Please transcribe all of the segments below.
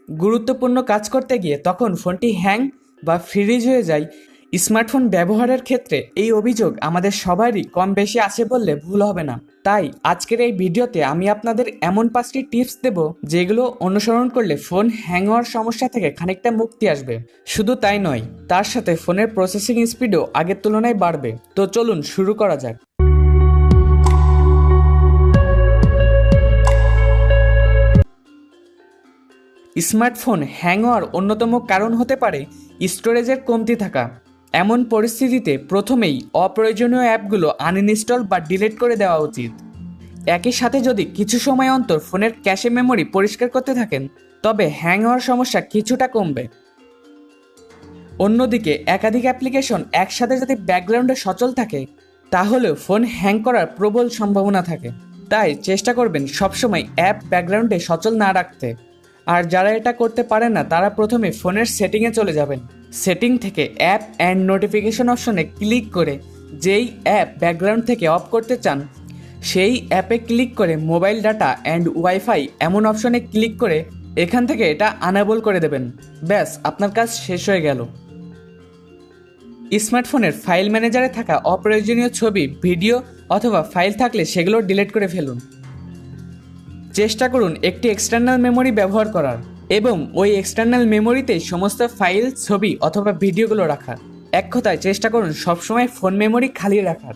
গুরুত্বপূর্ণ কাজ করতে গিয়ে তখন ফোনটি হ্যাং বা ফ্রিজ হয়ে যায়। স্মার্টফোন ব্যবহারের ক্ষেত্রে এই অভিযোগ আমাদের সবারই কম বেশি আছে বললে ভুল হবে না। তাই আজকের এই ভিডিওতে আমি আপনাদের এমন 5টি টিপস দেব যেগুলো অনুসরণ করলে ফোন হ্যাং হওয়ার সমস্যা থেকে খানিকটা মুক্তি আসবে। শুধু তাই নয়, তার সাথে ফোনের প্রসেসিং স্পিডও আগের তুলনায় বাড়বে। তো চলুন শুরু করা যাক। স্মার্টফোন হ্যাং হওয়ার অন্যতম কারণ হতে পারে স্টোরেজের কমতি থাকা। এমন পরিস্থিতিতে প্রথমেই অপ্রয়োজনীয় অ্যাপগুলো আনইনস্টল বা ডিলিট করে দেওয়া উচিত। একই সাথে যদি কিছু সময় অন্তর ফোনের ক্যাশে মেমরি পরিষ্কার করতে থাকেন, তবে হ্যাং হওয়ার সমস্যা কিছুটা কমবে। অন্যদিকে একাধিক অ্যাপ্লিকেশন একসাথে যদি ব্যাকগ্রাউন্ডে সচল থাকে, তাহলেও ফোন হ্যাং করার প্রবল সম্ভাবনা থাকে। তাই চেষ্টা করবেন সবসময় অ্যাপ ব্যাকগ্রাউন্ডে সচল না রাখতে। আর যারা এটা করতে পারেন না, তারা প্রথমে ফোনের সেটিংয়ে চলে যাবেন। সেটিং থেকে অ্যাপ অ্যান্ড নোটিফিকেশন অপশনে ক্লিক করে যেই অ্যাপ ব্যাকগ্রাউন্ড থেকে অফ করতে চান, সেই অ্যাপে ক্লিক করে মোবাইল ডাটা অ্যান্ড ওয়াইফাই এমন অপশনে ক্লিক করে এখান থেকে এটা আনেবল করে দেবেন। ব্যাস, আপনার কাজ শেষ হয়ে গেল। স্মার্টফোনের ফাইল ম্যানেজারে থাকা অপ্রয়োজনীয় ছবি, ভিডিও অথবা ফাইল থাকলে সেগুলো ডিলিট করে ফেলুন। চেষ্টা করুন একটি এক্সটার্নাল মেমোরি ব্যবহার করার এবং ওই এক্সটার্নাল মেমোরিতেই সমস্ত ফাইল, ছবি অথবা ভিডিওগুলো রাখার। এক কথায় চেষ্টা করুন সবসময় ফোন মেমোরি খালি রাখার।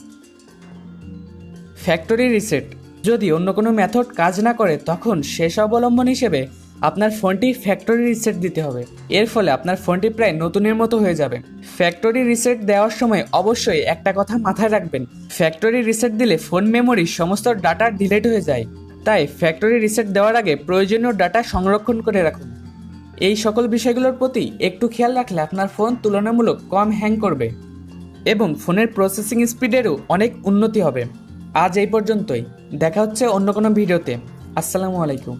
ফ্যাক্টরি রিসেট যদি অন্য কোনো মেথড কাজ না করে, তখন শেষ অবলম্বন হিসেবে আপনার ফোনটি ফ্যাক্টরি রিসেট দিতে হবে। এর ফলে আপনার ফোনটি প্রায় নতুনের মতো হয়ে যাবে। ফ্যাক্টরি রিসেট দেওয়ার সময় অবশ্যই একটা কথা মাথায় রাখবেন, ফ্যাক্টরি রিসেট দিলে ফোন মেমোরির সমস্ত ডাটা ডিলিট হয়ে যায়। তাই ফ্যাক্টরি রিসেট দেওয়ার আগে প্রয়োজনীয় ডাটা সংরক্ষণ করে রাখুন। এই সকল বিষয়গুলোর প্রতি একটু খেয়াল রাখলে আপনার ফোন তুলনামূলক কম হ্যাং করবে এবং ফোনের প্রসেসিং স্পিডেরও অনেক উন্নতি হবে। আজ এই পর্যন্তই, দেখা হচ্ছে অন্য কোনো ভিডিওতে। আসসালামু আলাইকুম।